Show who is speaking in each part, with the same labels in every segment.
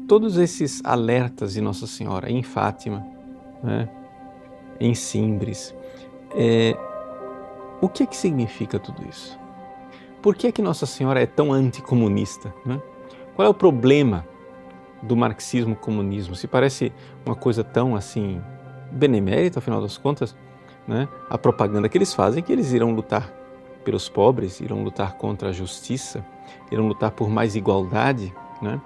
Speaker 1: todos esses alertas de Nossa Senhora em Fátima, né, em Simbres, o que é que significa tudo isso? Por que é que Nossa Senhora é tão anticomunista, né? Qual é o problema do marxismo-comunismo? Se parece uma coisa tão assim benemérita, afinal das contas, né? A propaganda que eles fazem é que eles irão lutar pelos pobres, irão lutar contra a justiça, irão lutar por mais igualdade, né?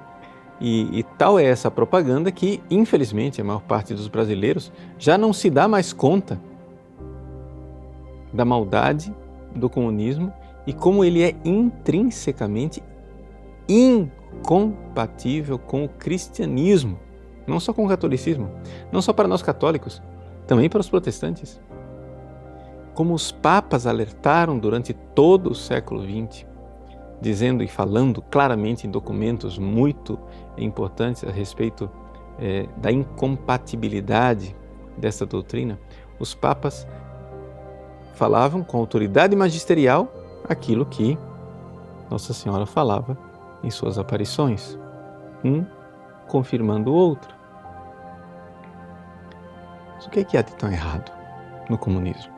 Speaker 1: E tal é essa propaganda que, infelizmente, a maior parte dos brasileiros já não se dá mais conta da maldade do comunismo e como ele é intrinsecamente incompatível com o cristianismo, não só com o catolicismo, não só para nós católicos, também para os protestantes. Como os papas alertaram durante todo o século XX, dizendo e falando claramente em documentos muito importantes a respeito da incompatibilidade dessa doutrina, os papas falavam com autoridade magisterial aquilo que Nossa Senhora falava em suas aparições, um confirmando o outro. Mas o que é que há de tão errado no comunismo?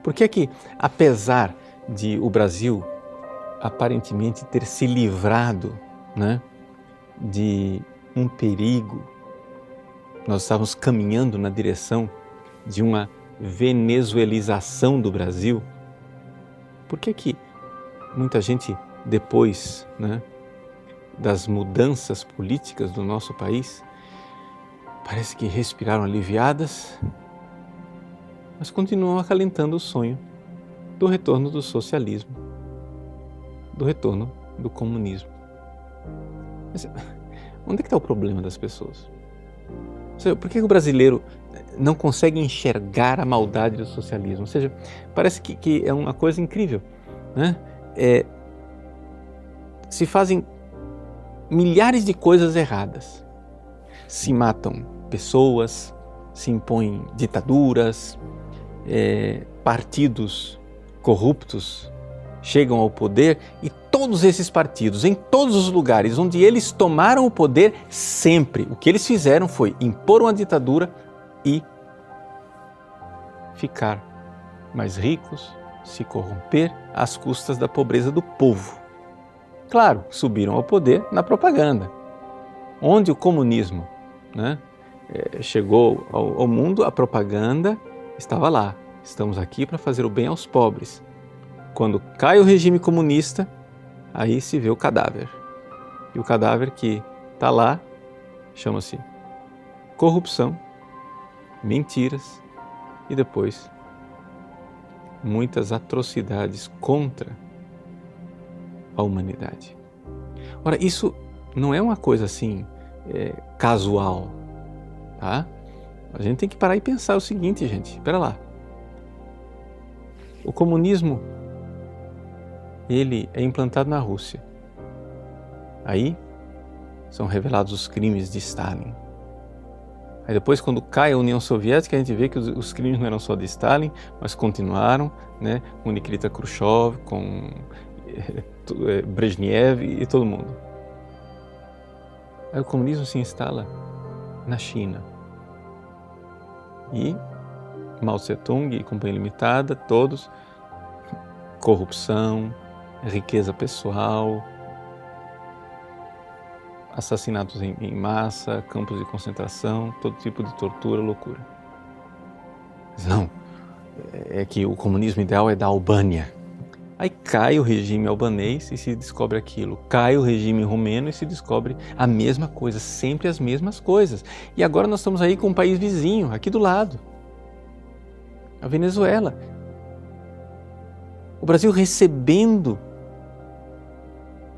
Speaker 1: Por que é que, apesar de o Brasil aparentemente ter se livrado, né, de um perigo, nós estávamos caminhando na direção de uma venezuelização do Brasil, por que que muita gente, depois, né, das mudanças políticas do nosso país, parece que respiraram aliviadas, mas continuam acalentando o sonho do retorno do socialismo, do retorno do comunismo? Mas onde é que está o problema das pessoas? Ou seja, por que o brasileiro não consegue enxergar a maldade do socialismo? Ou seja, parece que é uma coisa incrível, né? Se fazem milhares de coisas erradas, se matam pessoas, se impõem ditaduras, partidos corruptos chegam ao poder e todos esses partidos, em todos os lugares onde eles tomaram o poder, sempre o que eles fizeram foi impor uma ditadura e ficar mais ricos, se corromper às custas da pobreza do povo. Claro, subiram ao poder na propaganda. Onde o comunismo, né, chegou ao mundo, a propaganda estava lá. Estamos aqui para fazer o bem aos pobres. Quando cai o regime comunista, aí se vê o cadáver. E o cadáver que está lá chama-se corrupção, mentiras e depois muitas atrocidades contra a humanidade. Ora, isso não é uma coisa assim casual, tá? A gente tem que parar e pensar o seguinte, gente, espera lá. O comunismo, ele é implantado na Rússia. Aí são revelados os crimes de Stalin. Aí depois, quando cai a União Soviética, a gente vê que os crimes não eram só de Stalin, mas continuaram, né, com Nikita Khrushchev, com Brezhnev e todo mundo. Aí o comunismo se instala na China. E Mao Tse-tung e Companhia Limitada, todos, corrupção, riqueza pessoal, assassinatos em massa, campos de concentração, todo tipo de tortura, loucura. Mas não, é que o comunismo ideal é da Albânia. Aí cai o regime albanês e se descobre aquilo. Cai o regime romeno e se descobre a mesma coisa, sempre as mesmas coisas. E agora nós estamos aí com um país vizinho, aqui do lado, a Venezuela. O Brasil recebendo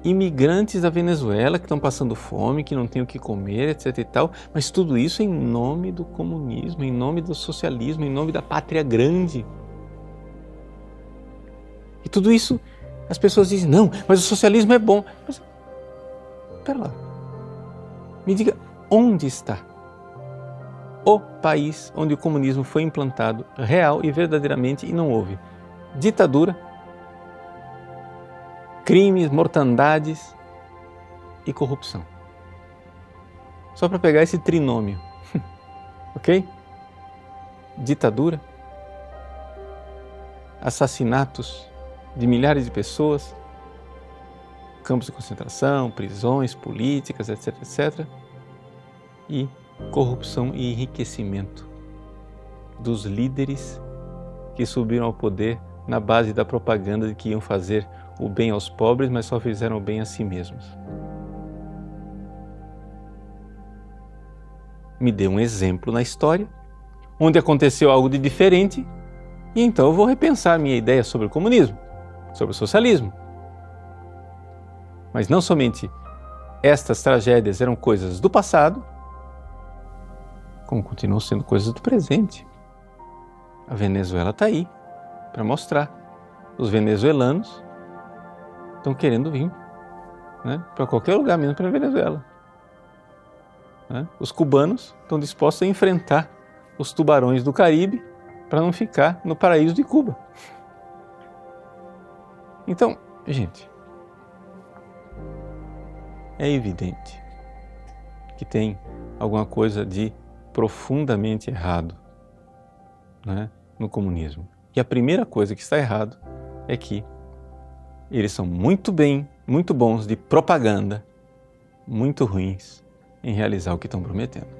Speaker 1: imigrantes da Venezuela que estão passando fome, que não têm o que comer, etc e tal, mas tudo isso em nome do comunismo, em nome do socialismo, em nome da pátria grande. E tudo isso, as pessoas dizem, não, mas o socialismo é bom. Mas, espera lá, me diga, onde está o país onde o comunismo foi implantado real e verdadeiramente e não houve ditadura, crimes, mortandades e corrupção? só para pegar esse trinômio, ok? Ditadura, assassinatos de milhares de pessoas, campos de concentração, prisões políticas, etc, etc, e corrupção e enriquecimento dos líderes que subiram ao poder na base da propaganda de que iam fazer o bem aos pobres, mas só fizeram o bem a si mesmos. Me dê um exemplo na história onde aconteceu algo de diferente e então eu vou repensar minha ideia sobre o comunismo, sobre o socialismo. Mas não somente estas tragédias eram coisas do passado, como continuam sendo coisas do presente. A Venezuela está aí para mostrar. Os venezuelanos estão querendo vir, né, para qualquer lugar, menos para a Venezuela. Né? Os cubanos estão dispostos a enfrentar os tubarões do Caribe para não ficar no paraíso de Cuba. Então, gente, é evidente que tem alguma coisa de profundamente errado, né, no comunismo. E a primeira coisa que está errado é que eles são muito bons de propaganda, muito ruins em realizar o que estão prometendo.